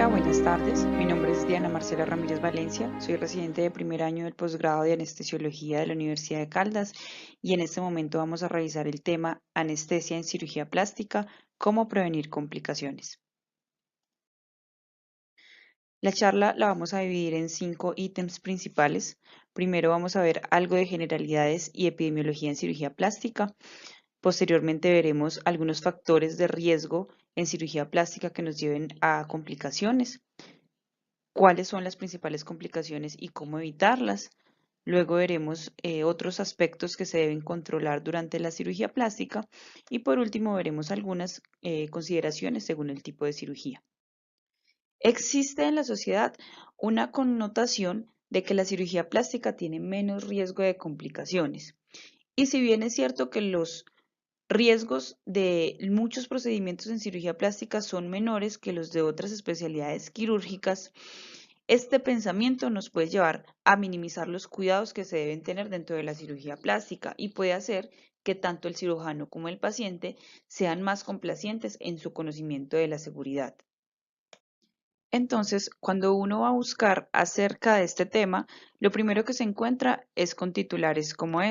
Hola, buenas tardes. Mi nombre es Diana Marcela Ramírez Valencia. Soy residente de primer año del posgrado de Anestesiología de la Universidad de Caldas y en este momento vamos a revisar el tema anestesia en cirugía plástica, cómo prevenir complicaciones. La charla la vamos a dividir en 5 ítems principales. Primero vamos a ver algo de generalidades y epidemiología en cirugía plástica. Posteriormente veremos algunos factores de riesgo en cirugía plástica que nos lleven a complicaciones. Cuáles son las principales complicaciones y cómo evitarlas. Luego veremos otros aspectos que se deben controlar durante la cirugía plástica y por último veremos algunas consideraciones según el tipo de cirugía. Existe en la sociedad una connotación de que la cirugía plástica tiene menos riesgo de complicaciones. Y si bien es cierto que los riesgos de muchos procedimientos en cirugía plástica son menores que los de otras especialidades quirúrgicas, este pensamiento nos puede llevar a minimizar los cuidados que se deben tener dentro de la cirugía plástica y puede hacer que tanto el cirujano como el paciente sean más complacientes en su conocimiento de la seguridad. Entonces, cuando uno va a buscar acerca de este tema, lo primero que se encuentra es con titulares como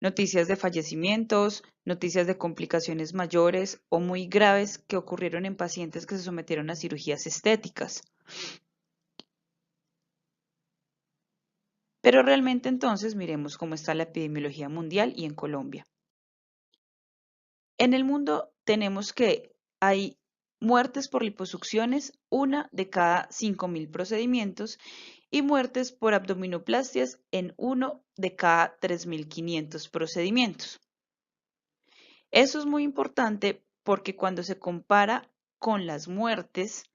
noticias de fallecimientos, noticias de complicaciones mayores o muy graves que ocurrieron en pacientes que se sometieron a cirugías estéticas. Pero realmente entonces miremos cómo está la epidemiología mundial y en Colombia. En el mundo tenemos que hay muertes por liposucciones, una de cada 5.000 procedimientos, y muertes por abdominoplastias en uno de cada 3.500 procedimientos. Eso es muy importante porque cuando se compara con las muertes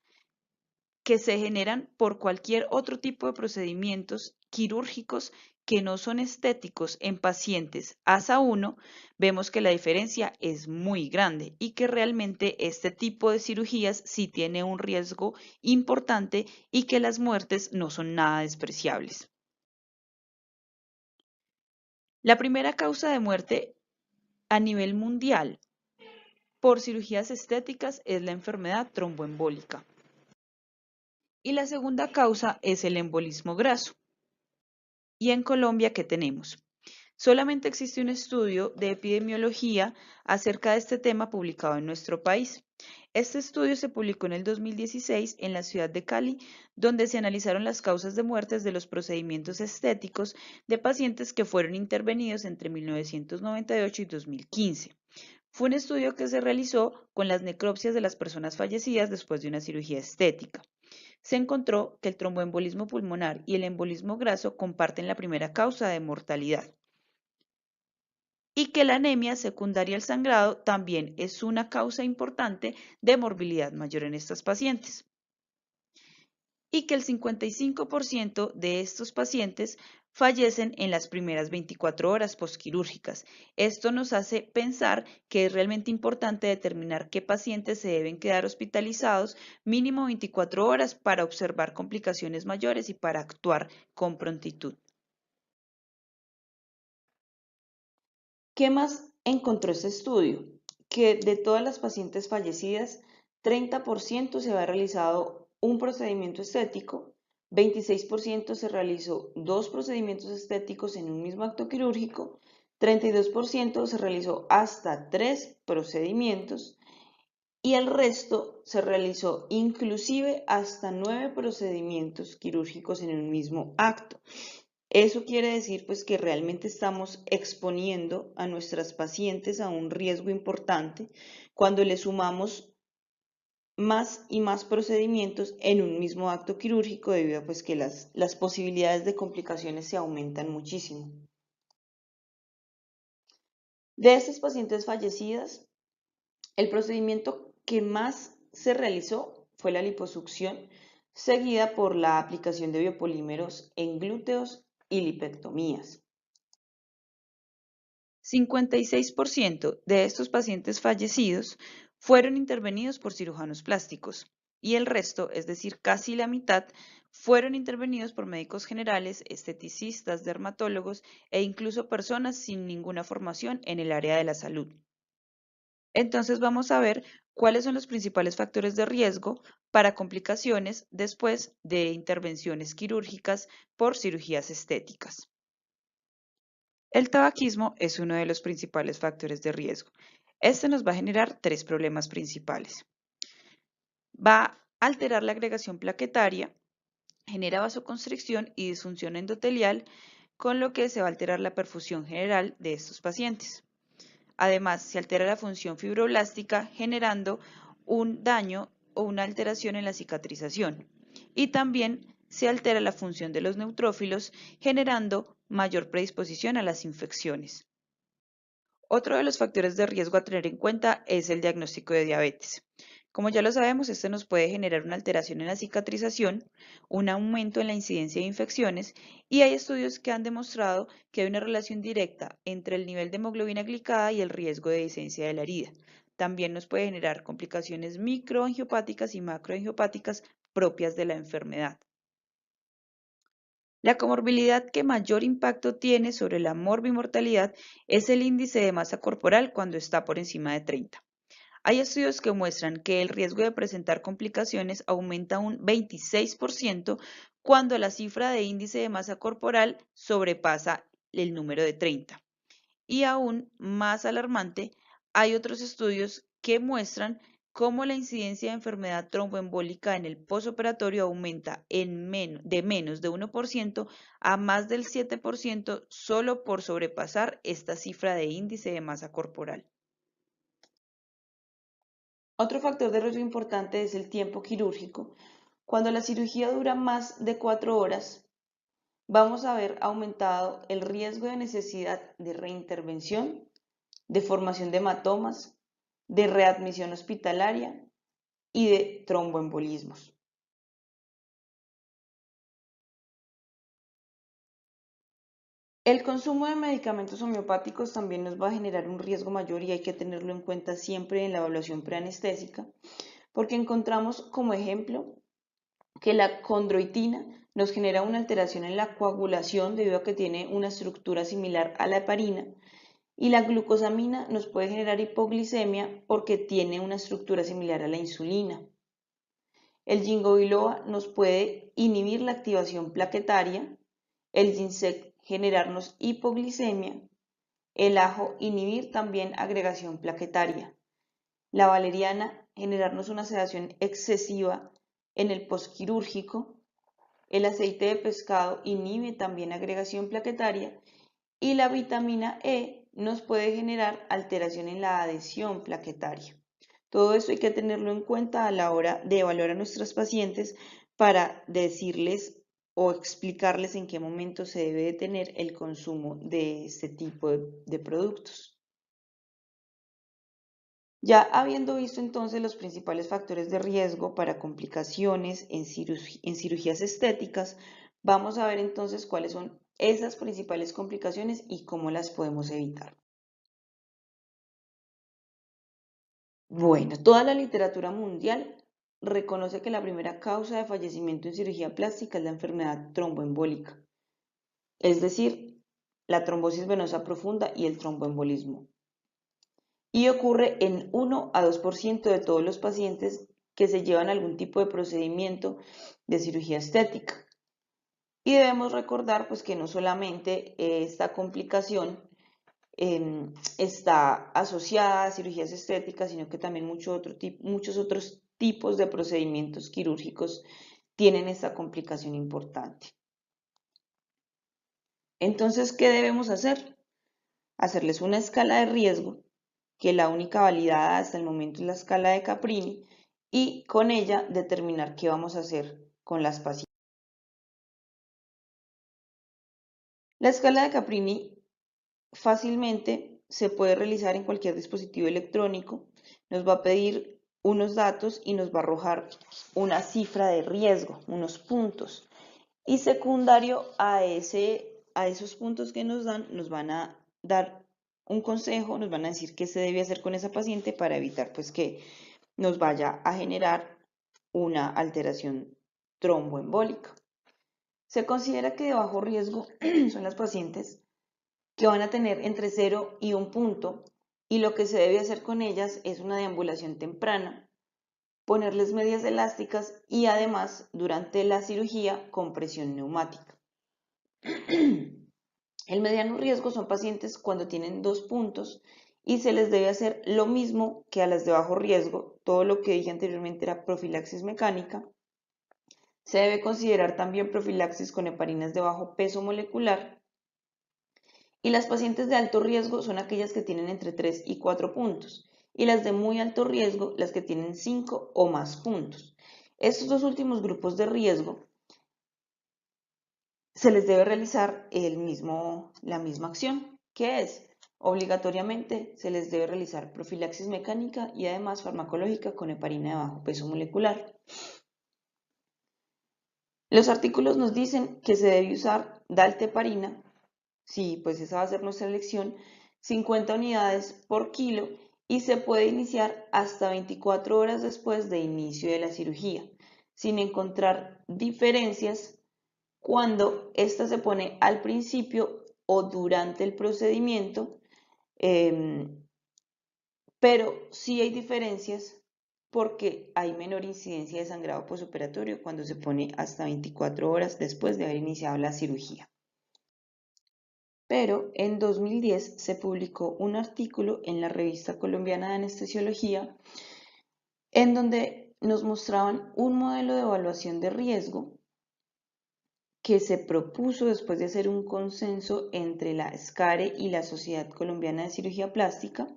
que se generan por cualquier otro tipo de procedimientos quirúrgicos que no son estéticos en pacientes ASA 1, vemos que la diferencia es muy grande y que realmente este tipo de cirugías sí tiene un riesgo importante y que las muertes no son nada despreciables. La primera causa de muerte a nivel mundial por cirugías estéticas es la enfermedad tromboembólica. Y la segunda causa es el embolismo graso. ¿Y en Colombia qué tenemos? Solamente existe un estudio de epidemiología acerca de este tema publicado en nuestro país. Este estudio se publicó en el 2016 en la ciudad de Cali, donde se analizaron las causas de muertes de los procedimientos estéticos de pacientes que fueron intervenidos entre 1998 y 2015. Fue un estudio que se realizó con las necropsias de las personas fallecidas después de una cirugía estética. Se encontró que el tromboembolismo pulmonar y el embolismo graso comparten la primera causa de mortalidad y que la anemia secundaria al sangrado también es una causa importante de morbilidad mayor en estas pacientes y que el 55% de estos pacientes fallecen en las primeras 24 horas postquirúrgicas. Esto nos hace pensar que es realmente importante determinar qué pacientes se deben quedar hospitalizados mínimo 24 horas para observar complicaciones mayores y para actuar con prontitud. ¿Qué más encontró este estudio? Que de todas las pacientes fallecidas, 30% se había realizado un procedimiento estético, 26% se realizó dos procedimientos estéticos en un mismo acto quirúrgico, 32% se realizó hasta 3 procedimientos y el resto se realizó inclusive hasta 9 procedimientos quirúrgicos en un mismo acto. Eso quiere decir pues que realmente estamos exponiendo a nuestras pacientes a un riesgo importante cuando le sumamos más y más procedimientos en un mismo acto quirúrgico debido a pues que las posibilidades de complicaciones se aumentan muchísimo. De estas pacientes fallecidas, el procedimiento que más se realizó fue la liposucción, seguida por la aplicación de biopolímeros en glúteos y lipectomías. 56% de estos pacientes fallecidos fueron intervenidos por cirujanos plásticos y el resto, es decir, casi la mitad, fueron intervenidos por médicos generales, esteticistas, dermatólogos e incluso personas sin ninguna formación en el área de la salud. Entonces vamos a ver ¿Cuáles son los principales factores de riesgo para complicaciones después de intervenciones quirúrgicas por cirugías estéticas? El tabaquismo es uno de los principales factores de riesgo. Este nos va a generar tres problemas principales. Va a alterar la agregación plaquetaria, genera vasoconstricción y disfunción endotelial, con lo que se va a alterar la perfusión general de estos pacientes. Además, se altera la función fibroblástica, generando un daño o una alteración en la cicatrización. Y también se altera la función de los neutrófilos, generando mayor predisposición a las infecciones. Otro de los factores de riesgo a tener en cuenta es el diagnóstico de diabetes. Como ya lo sabemos, este nos puede generar una alteración en la cicatrización, un aumento en la incidencia de infecciones, y hay estudios que han demostrado que hay una relación directa entre el nivel de hemoglobina glicada y el riesgo de discencia de la herida. También nos puede generar complicaciones microangiopáticas y macroangiopáticas propias de la enfermedad. La comorbilidad que mayor impacto tiene sobre la morbimortalidad es el índice de masa corporal cuando está por encima de 30. Hay estudios que muestran que el riesgo de presentar complicaciones aumenta un 26% cuando la cifra de índice de masa corporal sobrepasa el número de 30. Y aún más alarmante, hay otros estudios que muestran cómo la incidencia de enfermedad tromboembólica en el posoperatorio aumenta de menos de 1% a más del 7% solo por sobrepasar esta cifra de índice de masa corporal. Otro factor de riesgo importante es el tiempo quirúrgico. Cuando la cirugía dura más de 4 horas, vamos a ver aumentado el riesgo de necesidad de reintervención, de formación de hematomas, de readmisión hospitalaria y de tromboembolismos. El consumo de medicamentos homeopáticos también nos va a generar un riesgo mayor y hay que tenerlo en cuenta siempre en la evaluación preanestésica, porque encontramos como ejemplo que la condroitina nos genera una alteración en la coagulación debido a que tiene una estructura similar a la heparina, y la glucosamina nos puede generar hipoglicemia porque tiene una estructura similar a la insulina. El ginkgo biloba nos puede inhibir la activación plaquetaria, el ginseng generarnos hipoglicemia, el ajo inhibir también agregación plaquetaria, la valeriana generarnos una sedación excesiva en el posquirúrgico, el aceite de pescado inhibe también agregación plaquetaria y la vitamina E nos puede generar alteración en la adhesión plaquetaria. Todo esto hay que tenerlo en cuenta a la hora de evaluar a nuestros pacientes para decirles o explicarles en qué momento se debe detener el consumo de este tipo de productos. Ya habiendo visto entonces los principales factores de riesgo para complicaciones en cirugías estéticas, vamos a ver entonces cuáles son esas principales complicaciones y cómo las podemos evitar. Bueno, toda la literatura mundial reconoce que la primera causa de fallecimiento en cirugía plástica es la enfermedad tromboembólica, es decir, la trombosis venosa profunda y el tromboembolismo. Y ocurre en 1 a 2% de todos los pacientes que se llevan algún tipo de procedimiento de cirugía estética. Y debemos recordar pues, que no solamente esta complicación está asociada a cirugías estéticas, sino que también muchos otros tipos de procedimientos quirúrgicos tienen esta complicación importante. Entonces, ¿qué debemos hacer? Hacerles una escala de riesgo, que la única validada hasta el momento es la escala de Caprini, y con ella determinar qué vamos a hacer con las pacientes. La escala de Caprini fácilmente se puede realizar en cualquier dispositivo electrónico. Nos va a pedir unos datos y nos va a arrojar una cifra de riesgo, unos puntos. Y secundario a esos puntos que nos van a dar un consejo, nos van a decir qué se debe hacer con esa paciente para evitar pues que nos vaya a generar una alteración tromboembólica. Se considera que de bajo riesgo son las pacientes que van a tener entre 0 y 1 punto y lo que se debe hacer con ellas es una deambulación temprana, ponerles medias elásticas y además durante la cirugía compresión neumática. El mediano riesgo son pacientes cuando tienen 2 puntos y se les debe hacer lo mismo que a las de bajo riesgo. Todo lo que dije anteriormente era profilaxis mecánica. Se debe considerar también profilaxis con heparinas de bajo peso molecular. Y las pacientes de alto riesgo son aquellas que tienen entre 3 y 4 puntos. Y las de muy alto riesgo, las que tienen 5 o más puntos. Estos dos últimos grupos de riesgo se les debe realizar la misma acción, que es obligatoriamente se les debe realizar profilaxis mecánica y además farmacológica con heparina de bajo peso molecular. Los artículos nos dicen que se debe usar dalteparina, sí, pues esa va a ser nuestra elección, 50 unidades por kilo y se puede iniciar hasta 24 horas después de inicio de la cirugía, sin encontrar diferencias cuando ésta se pone al principio o durante el procedimiento, pero sí hay diferencias porque hay menor incidencia de sangrado postoperatorio cuando se pone hasta 24 horas después de haber iniciado la cirugía. Pero en 2010 se publicó un artículo en la Revista Colombiana de Anestesiología en donde nos mostraban un modelo de evaluación de riesgo que se propuso después de hacer un consenso entre la SCARE y la Sociedad Colombiana de Cirugía Plástica.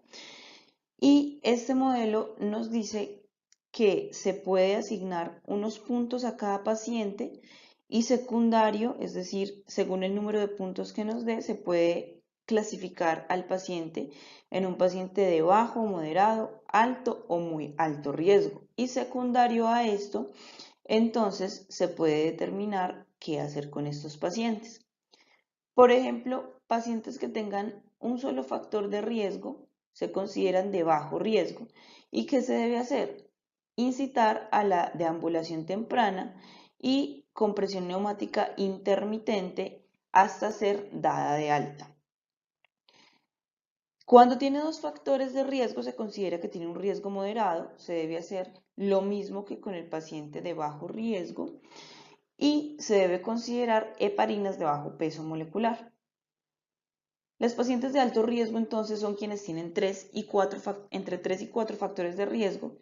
Y este modelo nos dice que se puede asignar unos puntos a cada paciente y secundario, es decir, según el número de puntos que nos dé, se puede clasificar al paciente en un paciente de bajo, moderado, alto o muy alto riesgo. Y secundario a esto, entonces se puede determinar qué hacer con estos pacientes. Por ejemplo, pacientes que tengan un solo factor de riesgo se consideran de bajo riesgo. ¿Y qué se debe hacer? Incitar a la deambulación temprana y compresión neumática intermitente hasta ser dada de alta. Cuando tiene 2 factores de riesgo se considera que tiene un riesgo moderado, se debe hacer lo mismo que con el paciente de bajo riesgo y se debe considerar heparinas de bajo peso molecular. Las pacientes de alto riesgo entonces son quienes tienen entre 3 y 4 factores de riesgo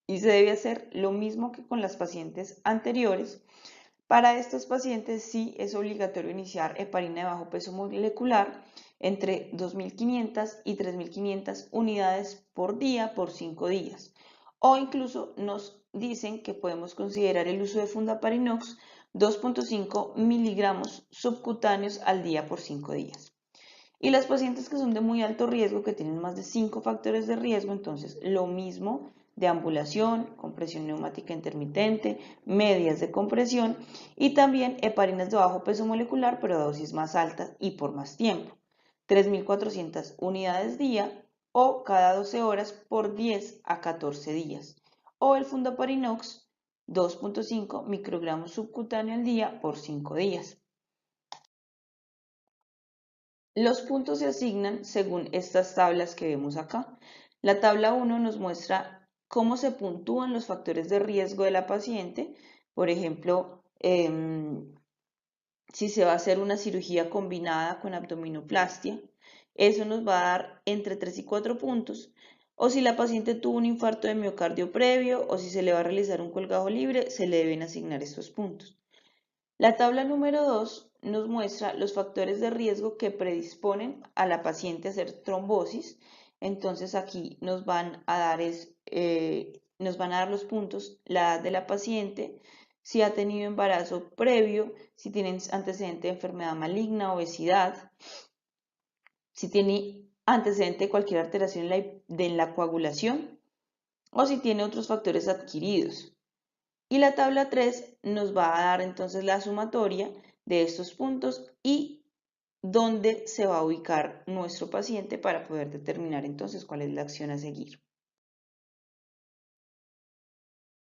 y se debe hacer lo mismo que con las pacientes anteriores. Para estos pacientes sí es obligatorio iniciar heparina de bajo peso molecular entre 2.500 y 3.500 unidades por día por 5 días. O incluso nos dicen que podemos considerar el uso de fundaparinox 2.5 miligramos subcutáneos al día por 5 días. Y las pacientes que son de muy alto riesgo, que tienen más de 5 factores de riesgo, entonces lo mismo, deambulación, compresión neumática intermitente, medias de compresión y también heparinas de bajo peso molecular, pero a dosis más altas y por más tiempo, 3.400 unidades día o cada 12 horas por 10 a 14 días. O el fundaparinox 2.5 microgramos subcutáneo al día por 5 días. Los puntos se asignan según estas tablas que vemos acá. La tabla 1 nos muestra cómo se puntúan los factores de riesgo de la paciente. Por ejemplo, si se va a hacer una cirugía combinada con abdominoplastia, eso nos va a dar entre 3 y 4 puntos. O si la paciente tuvo un infarto de miocardio previo o si se le va a realizar un colgajo libre, se le deben asignar estos puntos. La tabla número 2 nos muestra los factores de riesgo que predisponen a la paciente a hacer trombosis. Entonces aquí nos van a dar, los puntos, la edad de la paciente, si ha tenido embarazo previo, si tiene antecedente de enfermedad maligna, obesidad, si tiene antecedente de cualquier alteración en la coagulación o si tiene otros factores adquiridos. Y la tabla 3 nos va a dar entonces la sumatoria de estos puntos y dónde se va a ubicar nuestro paciente para poder determinar entonces cuál es la acción a seguir.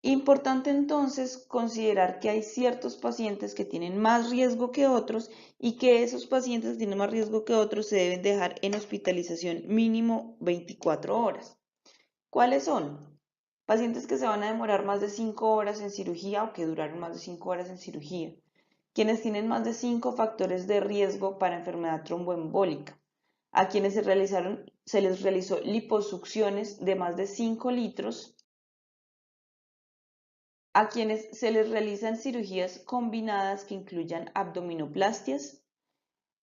Importante entonces considerar que hay ciertos pacientes que tienen más riesgo que otros y que esos pacientes que tienen más riesgo que otros se deben dejar en hospitalización mínimo 24 horas. ¿Cuáles son? Pacientes que se van a demorar más de 5 horas en cirugía o que duraron más de 5 horas en cirugía. Quienes tienen más de 5 factores de riesgo para enfermedad tromboembólica. A quienes se les realizó liposucciones de más de 5 litros, a quienes se les realizan cirugías combinadas que incluyan abdominoplastias,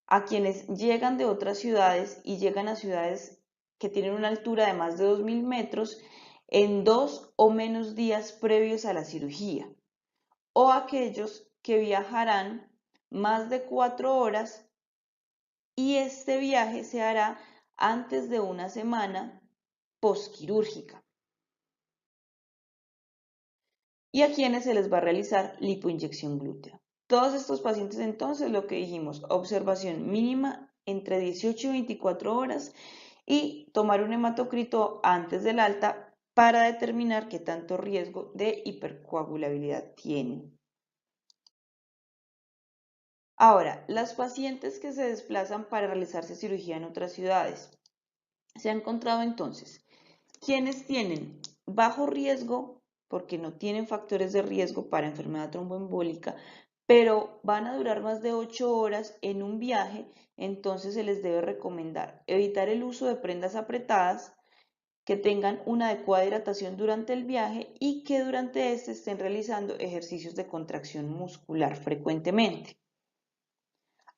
a quienes llegan de otras ciudades y llegan a ciudades que tienen una altura de más de 2000 metros en 2 o menos días previos a la cirugía, o aquellos que viajarán más de 4 horas y este viaje se hará antes de una semana posquirúrgica, y a quienes se les va a realizar lipoinyección glútea. Todos estos pacientes entonces, lo que dijimos, observación mínima entre 18 y 24 horas y tomar un hematocrito antes del alta para determinar qué tanto riesgo de hipercoagulabilidad tienen. Ahora, las pacientes que se desplazan para realizarse cirugía en otras ciudades. Se ha encontrado entonces quienes tienen bajo riesgo, porque no tienen factores de riesgo para enfermedad tromboembólica, pero van a durar más de 8 horas en un viaje, entonces se les debe recomendar evitar el uso de prendas apretadas, que tengan una adecuada hidratación durante el viaje y que durante este estén realizando ejercicios de contracción muscular frecuentemente.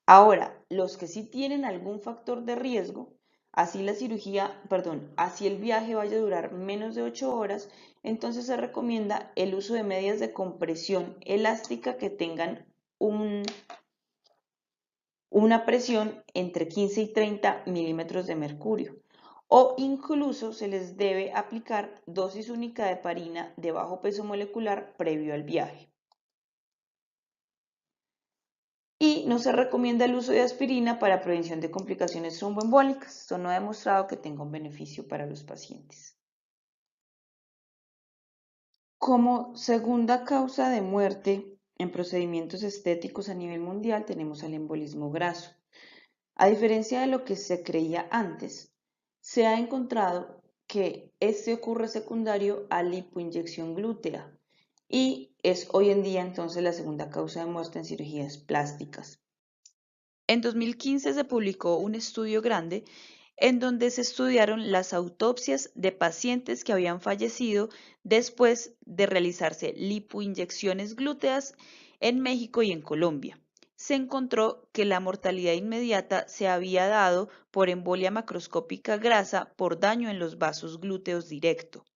Ahora, los que sí tienen algún factor de riesgo, así el viaje vaya a durar menos de 8 horas, entonces se recomienda el uso de medias de compresión elástica que tengan una presión entre 15 y 30 milímetros de mercurio. O incluso se les debe aplicar dosis única de heparina de bajo peso molecular previo al viaje. Y no se recomienda el uso de aspirina para prevención de complicaciones tromboembólicas. Esto no ha demostrado que tenga un beneficio para los pacientes. Como segunda causa de muerte en procedimientos estéticos a nivel mundial tenemos al embolismo graso. A diferencia de lo que se creía antes, se ha encontrado que este ocurre secundario a lipoinyección glútea y es hoy en día entonces la segunda causa de muerte en cirugías plásticas. En 2015 se publicó un estudio grande en donde se estudiaron las autopsias de pacientes que habían fallecido después de realizarse lipoinyecciones glúteas en México y en Colombia. Se encontró que la mortalidad inmediata se había dado por embolia macroscópica grasa por daño en los vasos glúteos directo.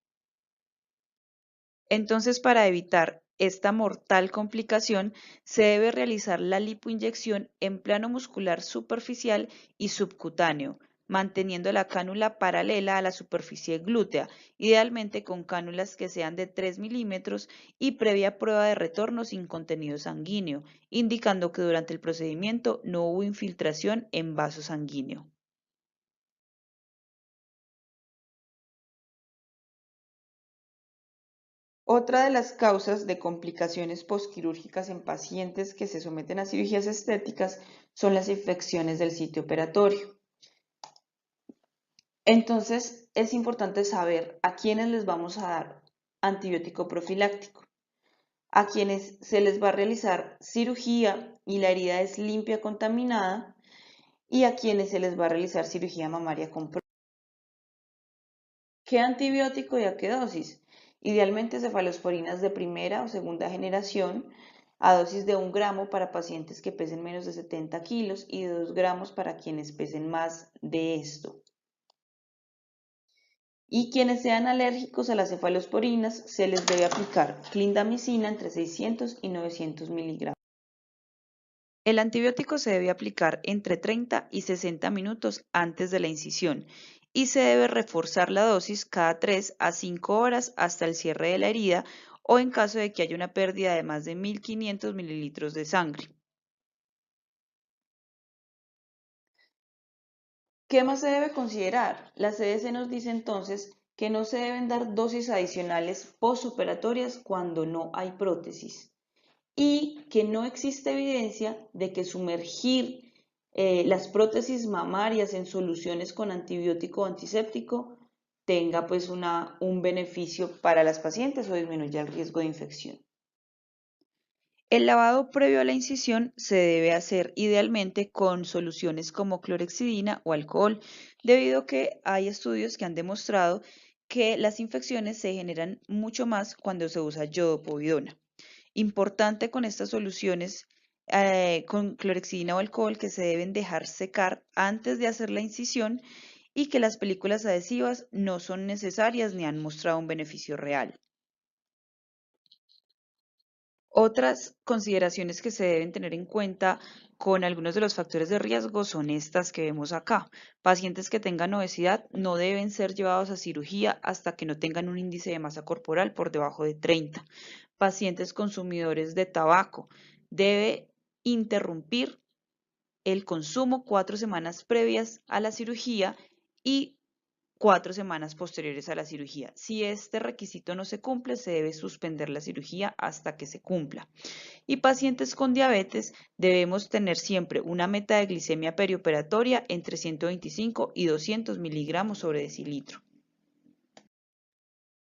Entonces, para evitar esta mortal complicación, se debe realizar la lipoinyección en plano muscular superficial y subcutáneo, manteniendo la cánula paralela a la superficie glútea, idealmente con cánulas que sean de 3 milímetros y previa prueba de retorno sin contenido sanguíneo, indicando que durante el procedimiento no hubo infiltración en vaso sanguíneo. Otra de las causas de complicaciones posquirúrgicas en pacientes que se someten a cirugías estéticas son las infecciones del sitio operatorio. Entonces, es importante saber a quiénes les vamos a dar antibiótico profiláctico, a quienes se les va a realizar cirugía y la herida es limpia contaminada y a quienes se les va a realizar cirugía mamaria con ¿qué antibiótico y a qué dosis? Idealmente cefalosporinas de primera o segunda generación a dosis de 1 gramo para pacientes que pesen menos de 70 kilos y de 2 gramos para quienes pesen más de esto. Y quienes sean alérgicos a las cefalosporinas se les debe aplicar clindamicina entre 600 y 900 miligramos. El antibiótico se debe aplicar entre 30 y 60 minutos antes de la incisión y se debe reforzar la dosis cada 3 a 5 horas hasta el cierre de la herida o en caso de que haya una pérdida de más de 1500 mililitros de sangre. ¿Qué más se debe considerar? La CDC nos dice entonces que no se deben dar dosis adicionales postoperatorias cuando no hay prótesis y que no existe evidencia de que sumergir las prótesis mamarias en soluciones con antibiótico o antiséptico tenga pues un beneficio para las pacientes o disminuya el riesgo de infección. El lavado previo a la incisión se debe hacer idealmente con soluciones como clorhexidina o alcohol, debido a que hay estudios que han demostrado que las infecciones se generan mucho más cuando se usa yodopovidona. Importante con estas soluciones con clorhexidina o alcohol que se deben dejar secar antes de hacer la incisión y que las películas adhesivas no son necesarias ni han mostrado un beneficio real. Otras consideraciones que se deben tener en cuenta con algunos de los factores de riesgo son estas que vemos acá. Pacientes que tengan obesidad no deben ser llevados a cirugía hasta que no tengan un índice de masa corporal por debajo de 30. Pacientes consumidores de tabaco debe interrumpir el consumo 4 semanas previas a la cirugía y 4 semanas posteriores a la cirugía. Si este requisito no se cumple, se debe suspender la cirugía hasta que se cumpla. Y pacientes con diabetes debemos tener siempre una meta de glicemia perioperatoria entre 125 y 200 miligramos sobre decilitro.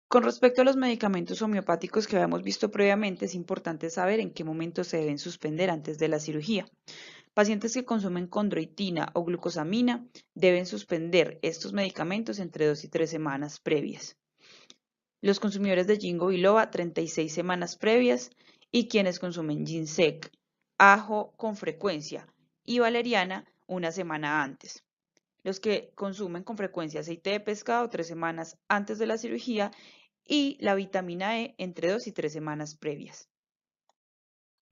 Con respecto a los medicamentos homeopáticos que habíamos visto previamente, es importante saber en qué momento se deben suspender antes de la cirugía. Pacientes que consumen condroitina o glucosamina deben suspender estos medicamentos entre 2 y 3 semanas previas. Los consumidores de ginkgo biloba 36 semanas previas y quienes consumen ginseng, ajo con frecuencia y valeriana una semana antes. Los que consumen con frecuencia aceite de pescado 3 semanas antes de la cirugía y la vitamina E entre 2 y 3 semanas previas.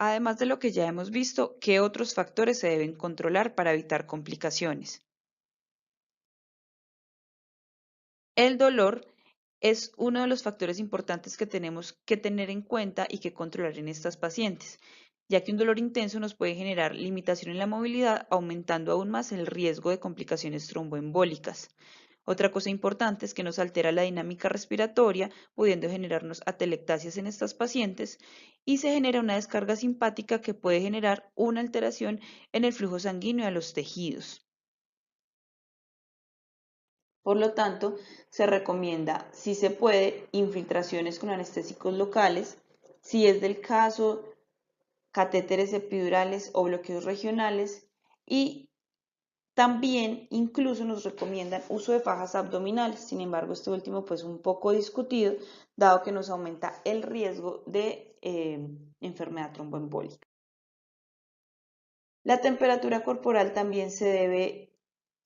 Además de lo que ya hemos visto, ¿qué otros factores se deben controlar para evitar complicaciones? El dolor es uno de los factores importantes que tenemos que tener en cuenta y que controlar en estas pacientes, ya que un dolor intenso nos puede generar limitación en la movilidad, aumentando aún más el riesgo de complicaciones tromboembólicas. Otra cosa importante es que nos altera la dinámica respiratoria, pudiendo generarnos atelectasias en estas pacientes, y se genera una descarga simpática que puede generar una alteración en el flujo sanguíneo a los tejidos. Por lo tanto, se recomienda, si se puede, infiltraciones con anestésicos locales, si es del caso, catéteres epidurales o bloqueos regionales y también incluso nos recomiendan uso de fajas abdominales. Sin embargo, este último pues un poco discutido, dado que nos aumenta el riesgo de enfermedad tromboembólica. La temperatura corporal también se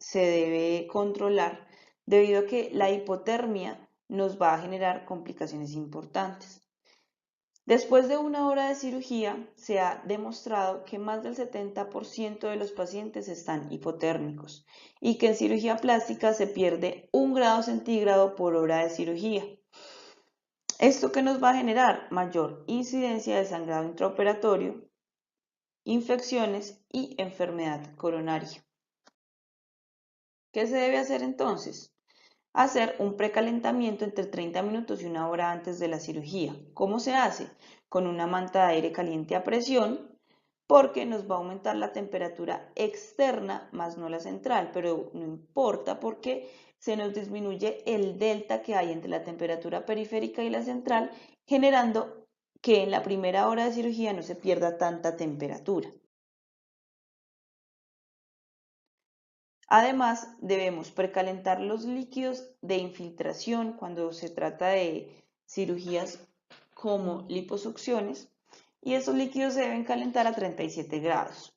debe controlar debido a que la hipotermia nos va a generar complicaciones importantes. Después de una hora de cirugía, se ha demostrado que más del 70% de los pacientes están hipotérmicos y que en cirugía plástica se pierde 1 grado centígrado por hora de cirugía. ¿Esto qué nos va a generar? Mayor incidencia de sangrado intraoperatorio, infecciones y enfermedad coronaria. ¿Qué se debe hacer entonces? Hacer un precalentamiento entre 30 minutos y 1 hora antes de la cirugía. ¿Cómo se hace? Con una manta de aire caliente a presión, porque nos va a aumentar la temperatura externa, más no la central, pero no importa porque se nos disminuye el delta que hay entre la temperatura periférica y la central, generando que en la primera hora de cirugía no se pierda tanta temperatura. Además, debemos precalentar los líquidos de infiltración cuando se trata de cirugías como liposucciones y esos líquidos se deben calentar a 37 grados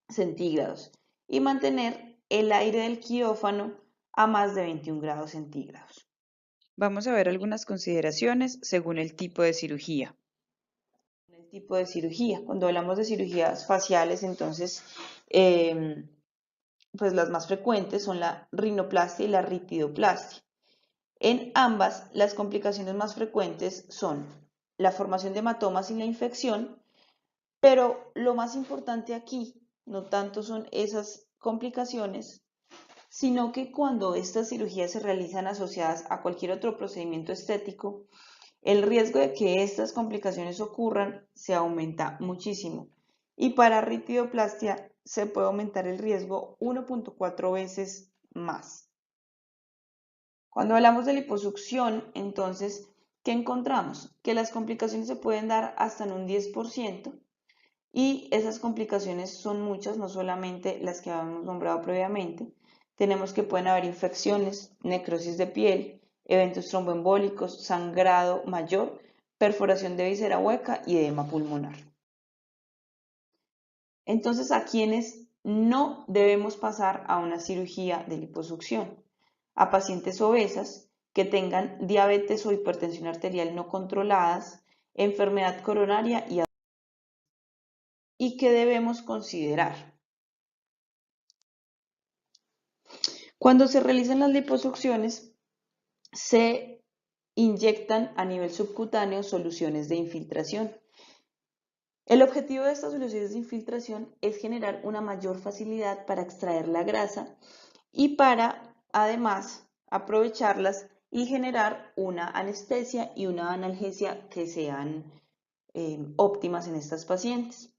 centígrados y mantener el aire del quirófano a más de 21 grados centígrados. Vamos a ver algunas consideraciones según el tipo de cirugía. El tipo de cirugía. Cuando hablamos de cirugías faciales, entonces pues las más frecuentes son la rinoplastia y la ritidoplastia. En ambas, las complicaciones más frecuentes son la formación de hematomas y la infección, pero lo más importante aquí no tanto son esas complicaciones, sino que cuando estas cirugías se realizan asociadas a cualquier otro procedimiento estético, el riesgo de que estas complicaciones ocurran se aumenta muchísimo. Y para ritidoplastia se puede aumentar el riesgo 1.4 veces más. Cuando hablamos de liposucción, entonces, ¿qué encontramos? Que las complicaciones se pueden dar hasta en un 10%, y esas complicaciones son muchas, no solamente las que habíamos nombrado previamente. Tenemos que pueden haber infecciones, necrosis de piel, eventos tromboembólicos, sangrado mayor, perforación de víscera hueca y edema pulmonar. Entonces, ¿a quiénes no debemos pasar a una cirugía de liposucción? A pacientes obesas que tengan diabetes o hipertensión arterial no controladas, enfermedad coronaria y que debemos considerar. Cuando se realizan las liposucciones, se inyectan a nivel subcutáneo soluciones de infiltración. El objetivo de estas soluciones de infiltración es generar una mayor facilidad para extraer la grasa y para, además, aprovecharlas y generar una anestesia y una analgesia que sean óptimas en estas pacientes.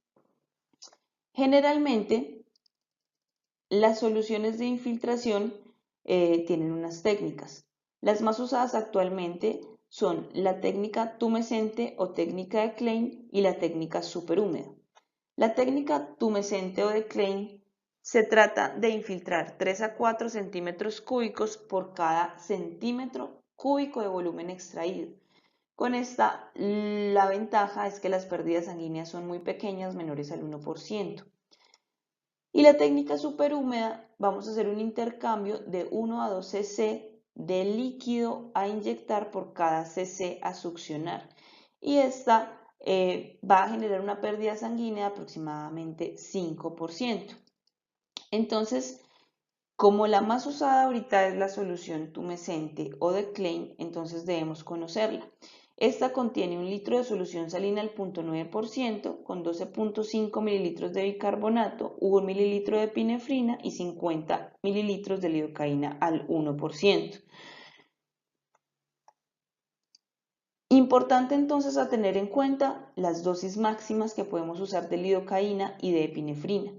Generalmente, las soluciones de infiltración tienen unas técnicas. Las más usadas actualmente son la técnica tumescente o técnica de Klein y la técnica superhúmeda. La técnica tumescente o de Klein se trata de infiltrar 3 a 4 centímetros cúbicos por cada centímetro cúbico de volumen extraído. Con esta, la ventaja es que las pérdidas sanguíneas son muy pequeñas, menores al 1%. Y la técnica superhúmeda, vamos a hacer un intercambio de 1 a 2 cc de líquido a inyectar por cada cc a succionar. Y esta va a generar una pérdida sanguínea de aproximadamente 5%. Entonces, como la más usada ahorita es la solución tumescente o de Klein, entonces debemos conocerla. Esta contiene 1 litro de solución salina al 0.9% con 12.5 mililitros de bicarbonato, 1 mililitro de epinefrina y 50 mililitros de lidocaína al 1%. Importante entonces a tener en cuenta las dosis máximas que podemos usar de lidocaína y de epinefrina.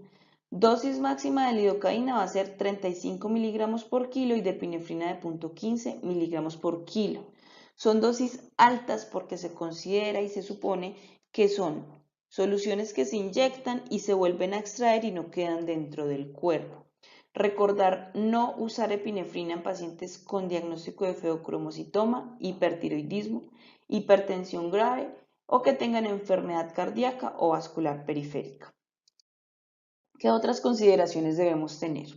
Dosis máxima de lidocaína va a ser 35 miligramos por kilo y de epinefrina de 0.15 miligramos por kilo. Son dosis altas porque se considera y se supone que son soluciones que se inyectan y se vuelven a extraer y no quedan dentro del cuerpo. Recordar no usar epinefrina en pacientes con diagnóstico de feocromocitoma, hipertiroidismo, hipertensión grave o que tengan enfermedad cardíaca o vascular periférica. ¿Qué otras consideraciones debemos tener?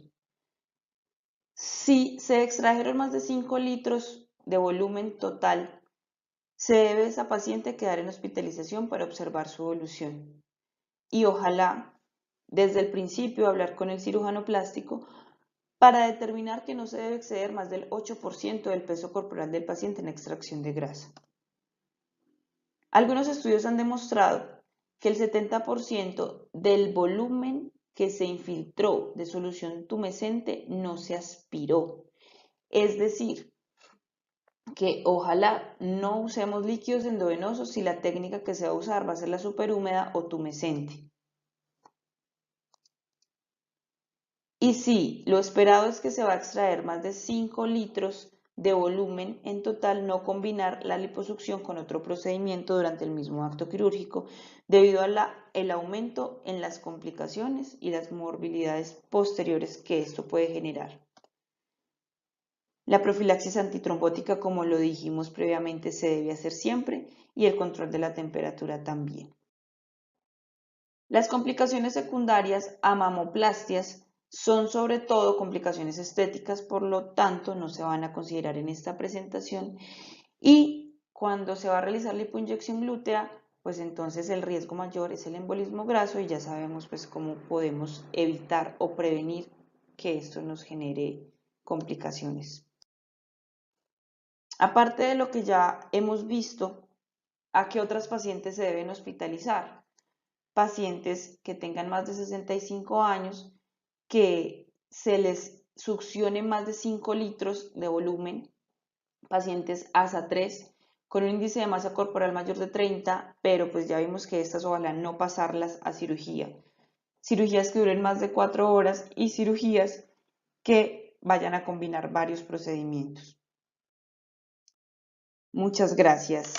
Si se extrajeron más de 5 litros de volumen total, se debe esa paciente quedar en hospitalización para observar su evolución. Y ojalá, desde el principio, hablar con el cirujano plástico para determinar que no se debe exceder más del 8% del peso corporal del paciente en extracción de grasa. Algunos estudios han demostrado que el 70% del volumen que se infiltró de solución tumescente no se aspiró. Es decir, que ojalá no usemos líquidos endovenosos si la técnica que se va a usar va a ser la superhúmeda o tumescente. Y sí, lo esperado es que se va a extraer más de 5 litros de volumen en total, no combinar la liposucción con otro procedimiento durante el mismo acto quirúrgico debido al aumento en las complicaciones y las morbilidades posteriores que esto puede generar. La profilaxis antitrombótica, como lo dijimos previamente, se debe hacer siempre y el control de la temperatura también. Las complicaciones secundarias a mamoplastias son sobre todo complicaciones estéticas, por lo tanto no se van a considerar en esta presentación, y cuando se va a realizar lipoinyección glútea, pues entonces el riesgo mayor es el embolismo graso y ya sabemos pues cómo podemos evitar o prevenir que esto nos genere complicaciones. Aparte de lo que ya hemos visto, ¿a qué otras pacientes se deben hospitalizar? Pacientes que tengan más de 65 años, que se les succione más de 5 litros de volumen, pacientes ASA 3 con un índice de masa corporal mayor de 30, pero pues ya vimos que estas ojalá no pasarlas a cirugía. Cirugías que duren más de 4 horas y cirugías que vayan a combinar varios procedimientos. Muchas gracias.